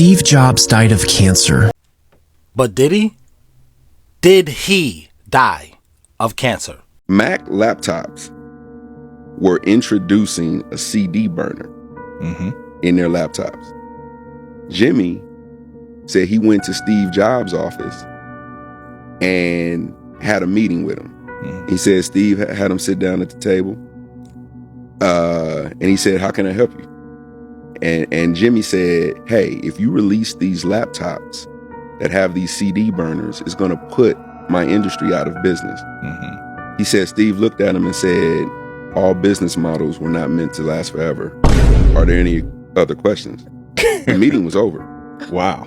Steve Jobs died of cancer. But did he? Did he die of cancer? Mac laptops were introducing a CD burner in their laptops. Jimmy said he went to Steve Jobs' office and had a meeting with him. He said Steve had him sit down at the table, and he said, "How can I help you?" And Jimmy said, "Hey, if you release these laptops that have these CD burners, it's going to put my industry out of business." He said Steve looked at him and said, "All business models were not meant to last forever. Are there any other questions?" The meeting was over. Wow.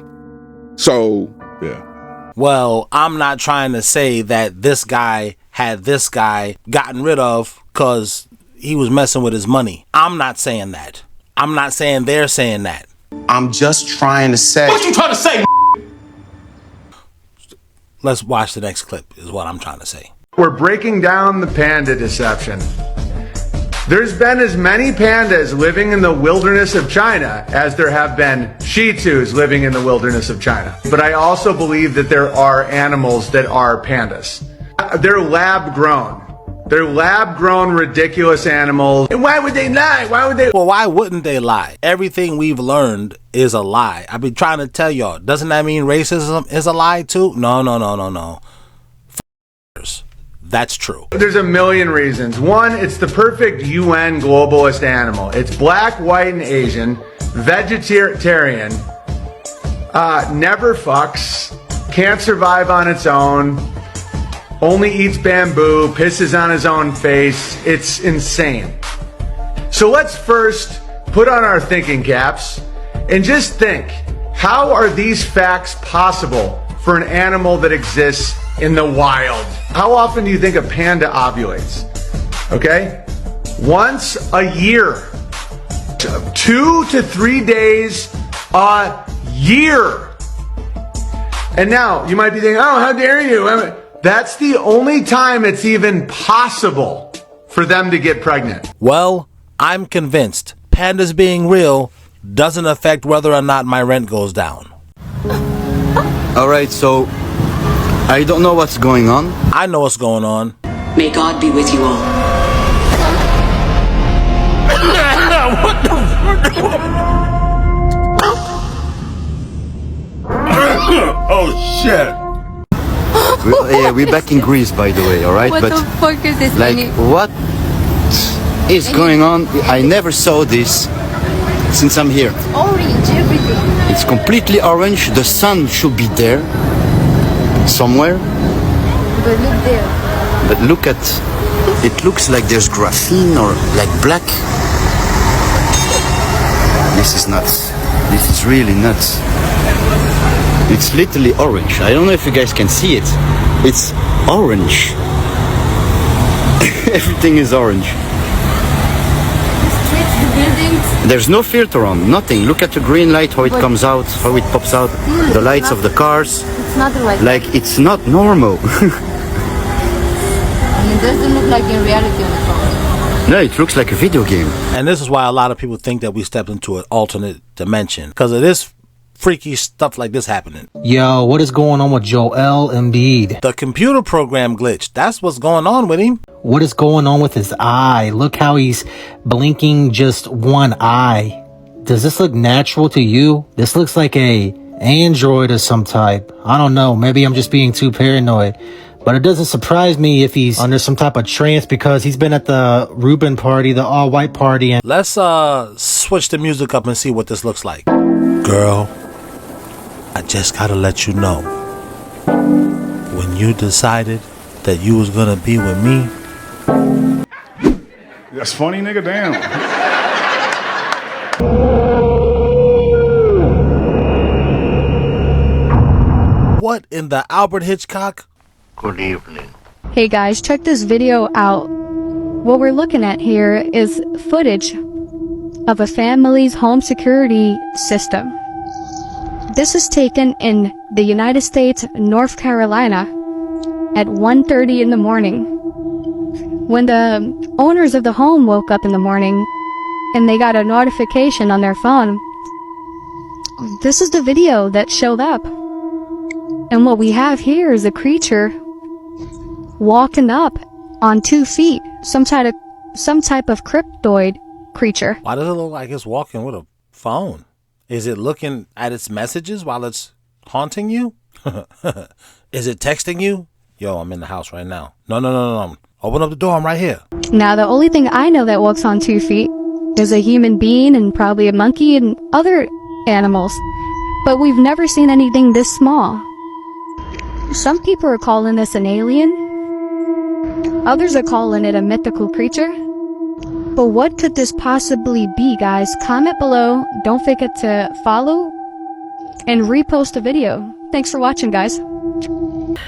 So, yeah. Well, I'm not trying to say that this guy had this guy gotten rid of because he was messing with his money. I'm not saying that. I'm not saying they're saying that. I'm just trying to say... What you trying to say? Let's watch the next clip is what I'm trying to say. We're breaking down the Panda Deception. There's been as many pandas living in the wilderness of China as there have been Shih Tzus living in the wilderness of China. But I also believe that there are animals that are pandas. They're lab grown. They're lab grown ridiculous animals. And why would they lie? Why would they? Well, why wouldn't they lie? Everything we've learned is a lie. I've been trying to tell y'all. Doesn't that mean racism is a lie too? No. That's true. There's a million reasons. One, it's the perfect UN globalist animal. It's black, white, and Asian, vegetarian, never fucks, can't survive on its own, only eats bamboo, pisses on his own face. It's insane. So let's first put on our thinking caps and just think, how are these facts possible for an animal that exists in the wild? How often do you think a panda ovulates? Okay? Once a year. 2 to 3 days a year. And now you might be thinking, oh, how dare you? That's the only time it's even possible for them to get pregnant. Well, I'm convinced pandas being real doesn't affect whether or not my rent goes down. All right, so I don't know what's going on. I know what's going on. May God be with you all. What the? Oh shit. We're back in Greece, by the way, all right? What the fuck is this? Like, what is going on? I never saw this since I'm here. Orange, everything. It's completely orange. The sun should be there somewhere. But look there. But look at, it looks like there's graphene or like black. This is nuts. This is really nuts. It's literally orange. I don't know if you guys can see it. It's orange. Everything is orange. The buildings. There's no filter on, nothing. Look at the green light, how it comes out, how it pops out. The lights of the cars. It's not like it's not normal. It doesn't look like in reality on the phone. No, it looks like a video game. And this is why a lot of people think that we stepped into an alternate dimension. Because of this freaky stuff like this happening. Yo, what is going on with Joel Embiid? The computer program glitched. That's what's going on with him. What is going on with his eye? Look how he's blinking just one eye. Does this look natural to you? This looks like a android of some type. I don't know. Maybe I'm just being too paranoid. But it doesn't surprise me if he's under some type of trance because he's been at the Reuben party, the all-white party. And let's switch the music up and see what this looks like. Girl, I just gotta let you know. When you decided that you was gonna be with me. That's funny, nigga, damn. What in the Albert Hitchcock? Good evening. Hey guys, check this video out. What we're looking at here is footage of a family's home security system. This is taken in the United States, North Carolina at 1:30 in the morning. When the owners of the home woke up in the morning and they got a notification on their phone this is the video that showed up. And what we have here is a creature walking up on 2 feet. Some type of cryptoid creature. Why does it look like it's walking with a phone? Is it looking at its messages while it's haunting you? Is it texting you? Yo, I'm in the house right now. No. Open up the door. I'm right here. Now, the only thing I know that walks on 2 feet is a human being and probably a monkey and other animals. But we've never seen anything this small. Some people are calling this an alien. Others are calling it a mythical creature. But what could this possibly be, guys? Comment below. Don't forget to follow and repost the video. Thanks for watching, guys.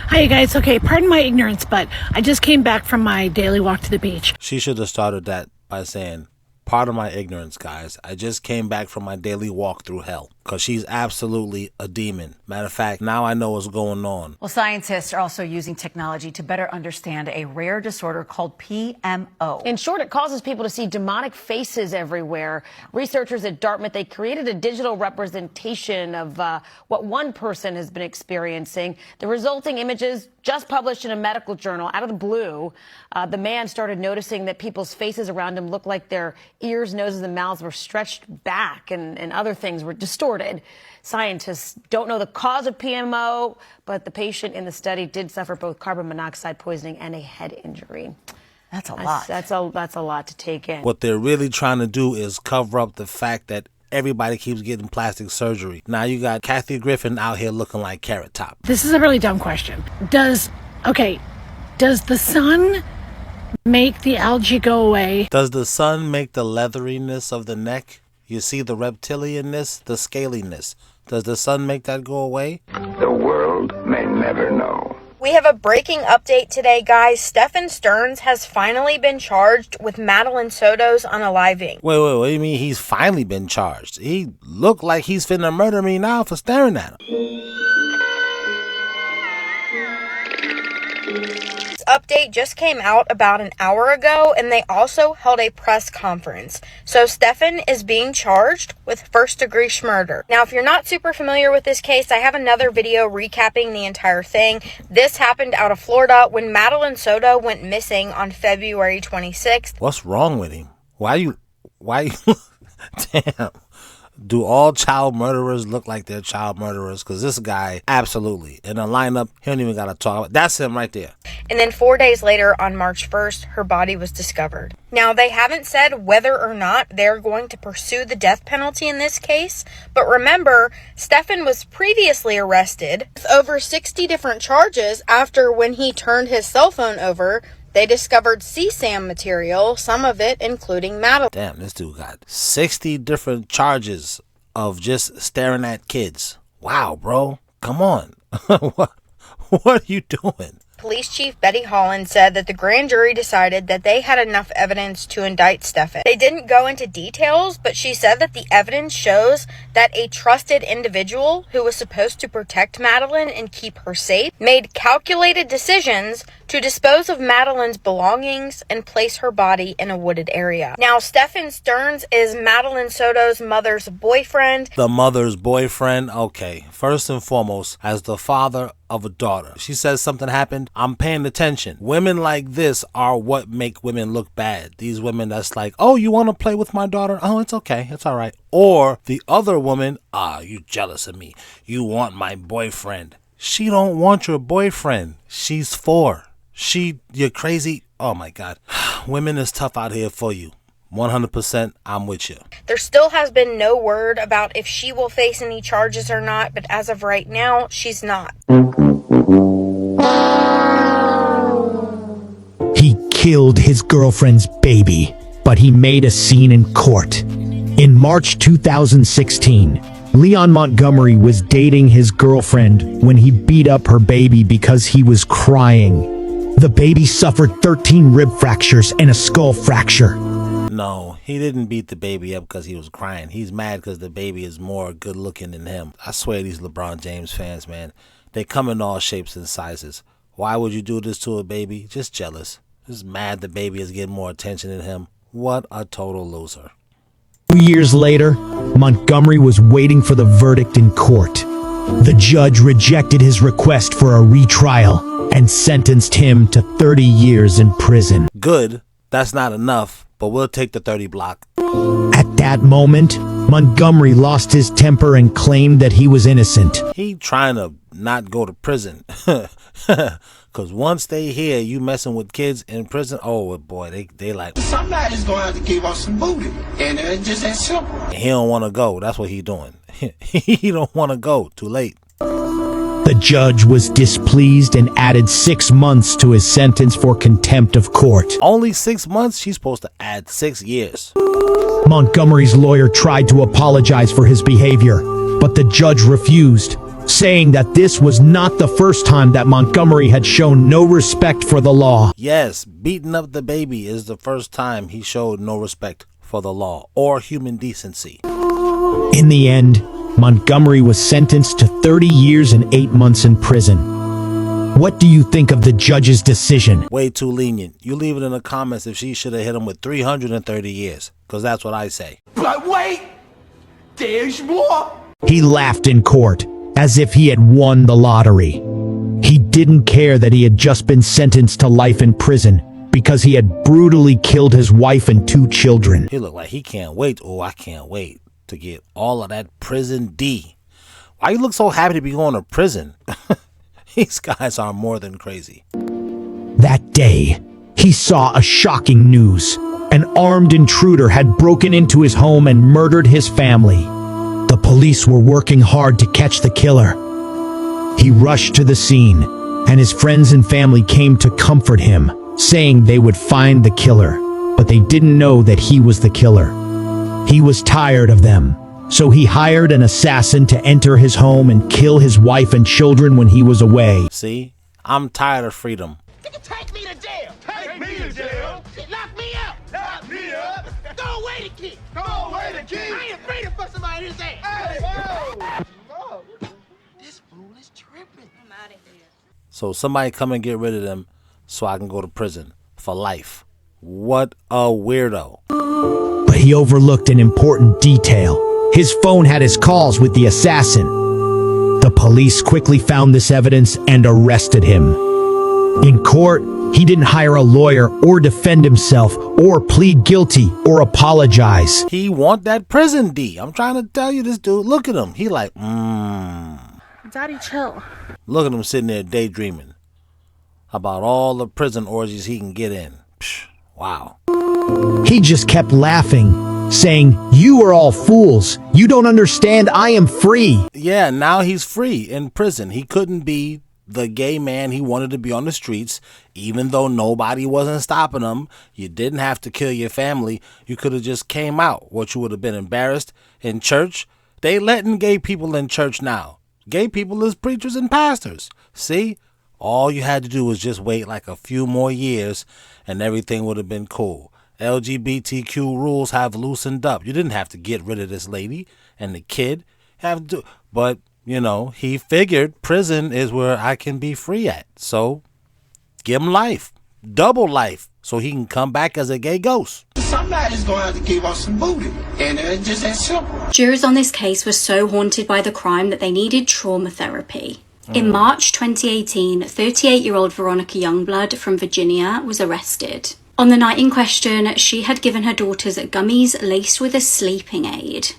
Hi, you guys. Okay, pardon my ignorance, but I just came back from my daily walk to the beach. She should have started that by saying, pardon my ignorance, guys. I just came back from my daily walk through hell. Because she's absolutely a demon. Matter of fact, now I know what's going on. Well, scientists are also using technology to better understand a rare disorder called PMO. In short, it causes people to see demonic faces everywhere. Researchers at Dartmouth, they created a digital representation of what one person has been experiencing. The resulting images just published in a medical journal out of the blue. The man started noticing that people's faces around him looked like their ears, noses, and mouths were stretched back and other things were distorted. Scientists don't know the cause of PMO, but the patient in the study did suffer both carbon monoxide poisoning and a head injury. That's a lot. That's a lot to take in. What they're really trying to do is cover up the fact that everybody keeps getting plastic surgery. Now you got Kathy Griffin out here looking like Carrot Top. This is a really dumb question. Does the sun make the algae go away? Does the sun make the leatheriness of the neck? You see the reptilianness, the scaliness. Does the sun make that go away? The world may never know. We have a breaking update today, guys. Stephen Stearns has finally been charged with Madeline Soto's unaliving. Wait, what do you mean he's finally been charged? He looked like he's finna murder me now for staring at him. Update just came out about an hour ago, and they also held a press conference. So Stephen is being charged with first-degree murder. Now, if you're not super familiar with this case, I have another video recapping the entire thing. This happened out of Florida when Madeline Soto went missing on February 26th. What's wrong with him? Why you damn. Do all child murderers look like they're child murderers? Because this guy, absolutely. In a lineup, he don't even got to talk about. That's him right there. And then 4 days later, on March 1st, her body was discovered. Now, they haven't said whether or not they're going to pursue the death penalty in this case. But remember, Stephen was previously arrested with over 60 different charges after when he turned his cell phone over. They discovered CSAM material, some of it including Madeline. Damn, this dude got 60 different charges of just staring at kids. Wow, bro. Come on. What are you doing? Police Chief Betty Holland said that the grand jury decided that they had enough evidence to indict Stephen. They didn't go into details, but she said that the evidence shows that a trusted individual who was supposed to protect Madeline and keep her safe made calculated decisions to dispose of Madeline's belongings and place her body in a wooded area. Now, Stephen Stearns is Madeline Soto's mother's boyfriend. The mother's boyfriend? Okay. First and foremost, as the father of a daughter, she says something happened, I'm paying attention. Women like this are what make women look bad. These women that's like, oh, you want to play with my daughter? Oh, it's okay. It's all right. Or the other woman, you jealous of me. You want my boyfriend. She don't want your boyfriend. She's 4. You're crazy. Oh my God. Women is tough out here for you. 100%, I'm with you. There still has been no word about if she will face any charges or not, but as of right now, she's not. He killed his girlfriend's baby, but he made a scene in court. In March 2016, Leon Montgomery was dating his girlfriend when he beat up her baby because he was crying. The baby suffered 13 rib fractures and a skull fracture. No, he didn't beat the baby up because he was crying. He's mad because the baby is more good looking than him. I swear these LeBron James fans, man, they come in all shapes and sizes. Why would you do this to a baby? Just jealous. Just mad the baby is getting more attention than him. What a total loser. 2 years later, Montgomery was waiting for the verdict in court. The judge rejected his request for a retrial and sentenced him to 30 years in prison. Good. That's not enough, but we'll take the 30 block. At that moment, Montgomery lost his temper and claimed that he was innocent. He trying to not go to prison. Because once they hear you messing with kids in prison, oh boy, they like, somebody's going to have to give us some booty. And it's just that simple. He don't want to go. That's what he doing. He don't want to go. Too late. The judge was displeased and added 6 months to his sentence for contempt of court. Only 6 months? She's supposed to add 6 years. Montgomery's lawyer tried to apologize for his behavior, but the judge refused, saying that this was not the first time that Montgomery had shown no respect for the law. Yes, beating up the baby is the first time he showed no respect for the law or human decency. In the end, Montgomery was sentenced to 30 years and 8 months in prison. What do you think of the judge's decision? Way too lenient. You leave it in the comments if she should have hit him with 330 years, because that's what I say. But wait, there's more. He laughed in court, as if he had won the lottery. He didn't care that he had just been sentenced to life in prison because he had brutally killed his wife and 2 children. He looked like he can't wait. Oh, I can't wait to get all of that prison D. Why you look so happy to be going to prison? These guys are more than crazy. That day, he saw a shocking news. An armed intruder had broken into his home and murdered his family. The police were working hard to catch the killer. He rushed to the scene, and his friends and family came to comfort him, saying they would find the killer, but they didn't know that he was the killer. He was tired of them, so he hired an assassin to enter his home and kill his wife and children when he was away. See, I'm tired of freedom. Take me to jail. Take me to jail. Lock me up. Lock me up. Throw away the key. Throw away the key. I ain't afraid to fuck somebody in his ass. Hey, whoa. This fool is tripping. I'm out of here. So somebody come and get rid of them so I can go to prison for life. What a weirdo. But he overlooked an important detail. His phone had his calls with the assassin. The police quickly found this evidence and arrested him. In court, he didn't hire a lawyer or defend himself or plead guilty or apologize. He want that prison D. I'm trying to tell you, this dude, look at him. He like, Daddy, chill. Look at him sitting there daydreaming about all the prison orgies he can get in. Psh, wow. He just kept laughing, saying, "You are all fools. You don't understand. I am free." Yeah, now he's free in prison. He couldn't be the gay man he wanted to be on the streets, even though nobody wasn't stopping him. You didn't have to kill your family. You could have just came out. What, you would have been embarrassed in church? They letting gay people in church now. Gay people is preachers and pastors. See? All you had to do was just wait like a few more years and everything would have been cool. LGBTQ rules have loosened up. You didn't have to get rid of this lady and the kid. Have to, but you know, he figured prison is where I can be free at. So give him life, double life, so he can come back as a gay ghost. Somebody's going to have to give us some booty. And it's just that simple. Jurors on this case were so haunted by the crime that they needed trauma therapy. In March 2018, 38-year-old Veronica Youngblood from Virginia was arrested. On the night in question, she had given her daughters gummies laced with a sleeping aid.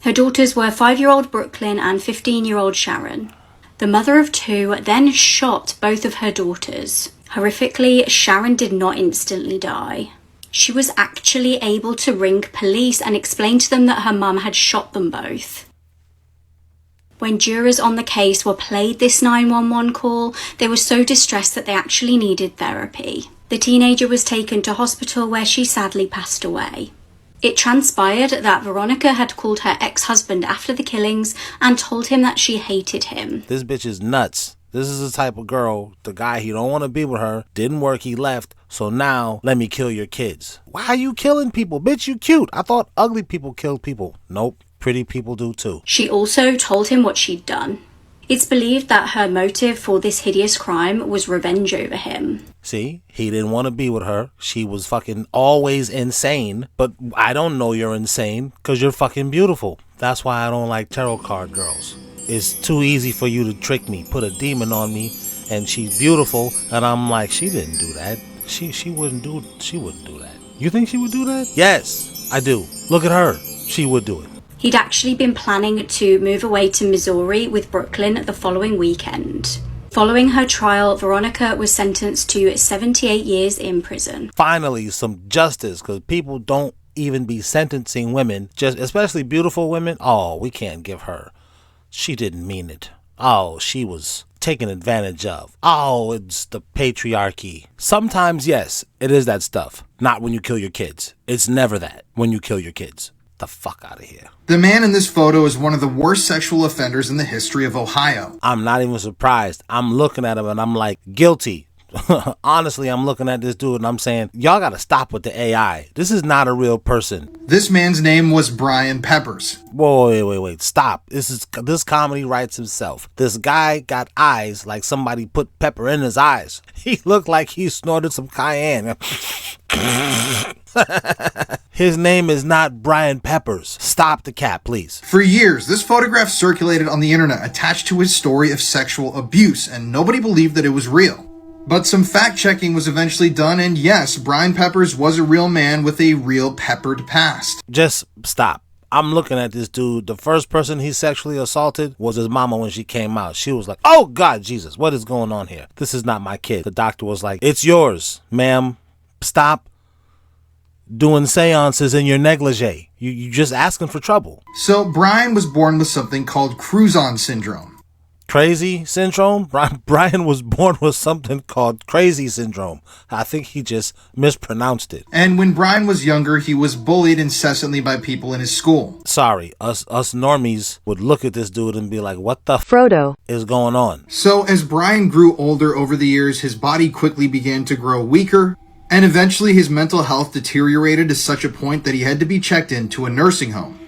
Her daughters were 5-year-old Brooklyn and 15-year-old Sharon. The mother of 2 then shot both of her daughters. Horrifically, Sharon did not instantly die. She was actually able to ring police and explain to them that her mum had shot them both. When jurors on the case were played this 911 call, they were so distressed that they actually needed therapy. The teenager was taken to hospital where she sadly passed away. It transpired that Veronica had called her ex-husband after the killings and told him that she hated him. This bitch is nuts. This is the type of girl, the guy, he don't want to be with her, didn't work, he left, so now let me kill your kids. Why are you killing people? Bitch, you cute. I thought ugly people killed people. Nope, pretty people do too. She also told him what she'd done. It's believed that her motive for this hideous crime was revenge over him. See, he didn't want to be with her. She was fucking always insane. But I don't know you're insane because you're fucking beautiful. That's why I don't like tarot card girls. It's too easy for you to trick me, put a demon on me, and she's beautiful, and I'm like, she didn't do that. She wouldn't do that. You think she would do that? Yes, I do. Look at her. She would do it. He'd actually been planning to move away to Missouri with Brooklyn the following weekend. Following her trial, Veronica was sentenced to 78 years in prison. Finally, some justice, because people don't even be sentencing women, just especially beautiful women. Oh, we can't give her. She didn't mean it. Oh, she was taken advantage of. Oh, it's the patriarchy. Sometimes, yes, it is that stuff. Not when you kill your kids. It's never that when you kill your kids. The fuck out of here. The man in this photo is one of the worst sexual offenders in the history of Ohio. I'm not even surprised. I'm looking at him and I'm like, guilty. Honestly, I'm looking at this dude and I'm saying, y'all gotta stop with the AI. This is not a real person. This man's name was Brian Peppers. Whoa, wait. Stop. This comedy writes himself. This guy got eyes like somebody put pepper in his eyes. He looked like he snorted some cayenne. His name is not Brian Peppers. Stop the cap, please. For years, this photograph circulated on the internet attached to his story of sexual abuse, and nobody believed that it was real. But some fact-checking was eventually done, and yes, Brian Peppers was a real man with a real peppered past. Just stop. I'm looking at this dude. The first person he sexually assaulted was his mama when she came out. She was like, oh, God, Jesus, what is going on here? This is not my kid. The doctor was like, it's yours, ma'am. Stop doing seances in your negligee. You just asking for trouble. So Brian was born with something called Cruzon syndrome. Crazy syndrome? Brian was born with something called crazy syndrome. I think he just mispronounced it. And when Brian was younger, he was bullied incessantly by people in his school. Sorry, us normies would look at this dude and be like, what the Frodo is going on? So as Brian grew older over the years, his body quickly began to grow weaker, and eventually his mental health deteriorated to such a point that he had to be checked into a nursing home.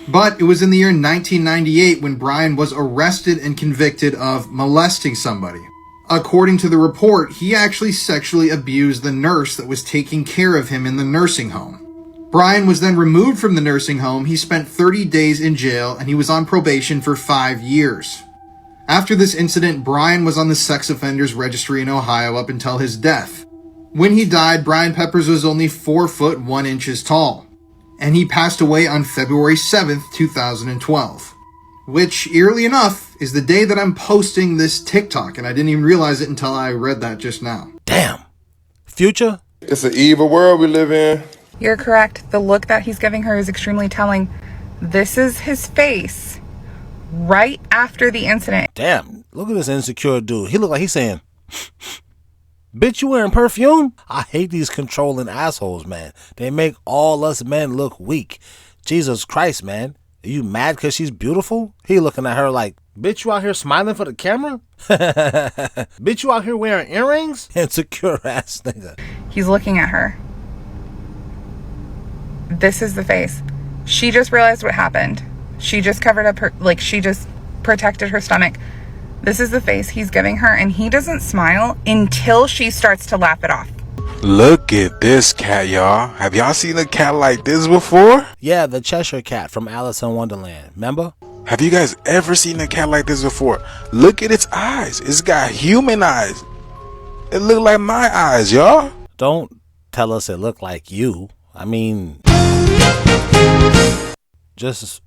But it was in the year 1998 when Brian was arrested and convicted of molesting somebody. According to the report, he actually sexually abused the nurse that was taking care of him in the nursing home. Brian was then removed from the nursing home. He spent 30 days in jail and he was on probation for 5 years. After this incident, Brian was on the sex offenders registry in Ohio up until his death. When he died, Brian Peppers was only 4 foot 1 inches tall. And he passed away on February 7th, 2012. Which, eerily enough, is the day that I'm posting this TikTok, and I didn't even realize it until I read that just now. Damn. Future? It's an evil world we live in. You're correct. The look that he's giving her is extremely telling. This is his face right after the incident. Damn, look at this insecure dude. He look like he's saying, bitch, you wearing perfume? I hate these controlling assholes, man. They make all us men look weak. Jesus Christ, man. Are you mad because she's beautiful? He looking at her like, bitch, you out here smiling for the camera? Bitch, you out here wearing earrings? Insecure ass nigga. He's looking at her. This is the face. She just realized what happened. She just covered up her, she just protected her stomach. This is the face he's giving her, and he doesn't smile until she starts to laugh it off. Look at this cat, y'all. Have y'all seen a cat like this before? Yeah, the Cheshire Cat from Alice in Wonderland. Remember? Have you guys ever seen a cat like this before? Look at its eyes. It's got human eyes. It look like my eyes, y'all. Don't tell us it looked like you. I mean, just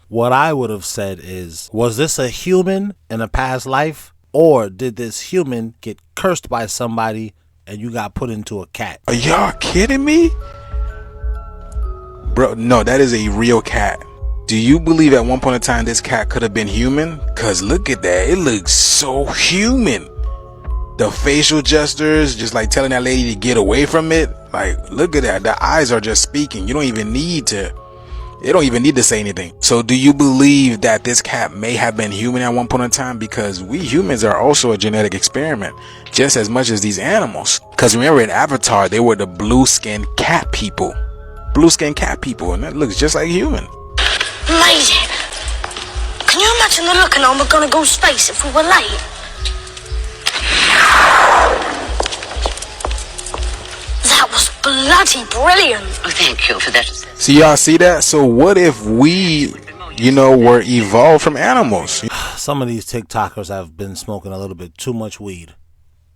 what I would have said is, was this a human in a past life? Or did this human get cursed by somebody and you got put into a cat? Are y'all kidding me? Bro, no, that is a real cat. Do you believe at one point in time this cat could have been human? Cause look at that, it looks so human. The facial gestures, just like telling that lady to get away from it. Like, look at that, the eyes are just speaking. You don't even need to, they don't even need to say anything. So do you believe that this cat may have been human at one point in time? Because we humans are also a genetic experiment, just as much as these animals. Because remember in Avatar, they were the blue-skinned cat people. Blue-skinned cat people, and that looks just like human. Lady, Can you imagine the look and we're gonna go space if we were late? That was bloody brilliant. Oh, thank you for that. So y'all see that? So what if we, were evolved from animals? Some of these TikTokers have been smoking a little bit too much weed.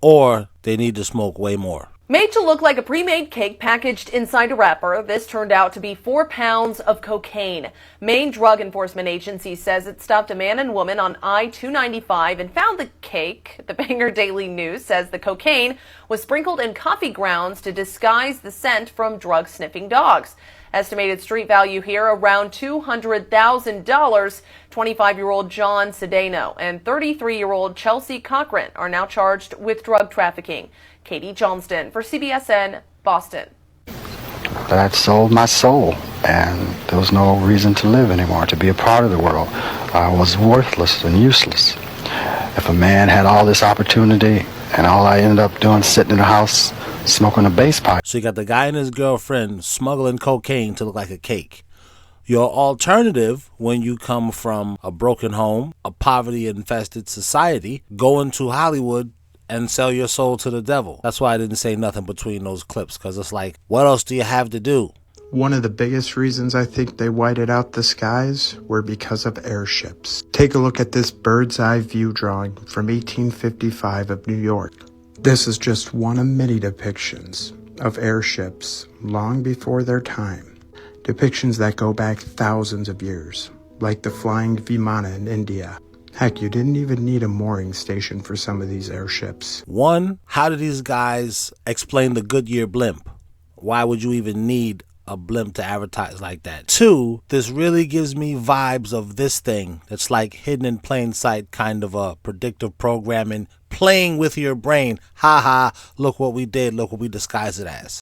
Or they need to smoke way more. Made to look like a pre-made cake packaged inside a wrapper, this turned out to be 4 pounds of cocaine. Maine Drug Enforcement Agency says it stopped a man and woman on I-295 and found the cake. The Bangor Daily News says the cocaine was sprinkled in coffee grounds to disguise the scent from drug-sniffing dogs. Estimated street value here around $200,000. 25-year-old John Cedeno and 33-year-old Chelsea Cochran are now charged with drug trafficking. Katie Johnston for CBSN, Boston. That sold my soul, and there was no reason to live anymore, to be a part of the world. I was worthless and useless. If a man had all this opportunity, and all I ended up doing, sitting in the house, smoking a bass pipe. So you got the guy and his girlfriend smuggling cocaine to look like a cake. Your alternative when you come from a broken home, a poverty-infested society, going to Hollywood and sell your soul to the devil. That's why I didn't say nothing between those clips, because it's like, what else do you have to do? One of the biggest reasons I think they whited out the skies were because of airships. Take a look at this bird's eye view drawing from 1855 of New York. This is just one of many depictions of airships long before their time. Depictions that go back thousands of years, like the flying Vimana in India. Heck, you didn't even need a mooring station for some of these airships. One, how do these guys explain the Goodyear blimp? Why would you even need a blimp to advertise like that? Two, this really gives me vibes of this thing that's like hidden in plain sight, kind of a predictive programming, playing with your brain. Ha ha, look what we did, look what we disguised it as.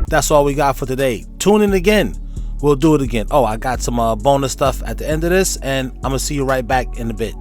That's all we got for today. Tune in again. We'll do it again. Oh, I got some bonus stuff at the end of this, and I'm going to see you right back in a bit.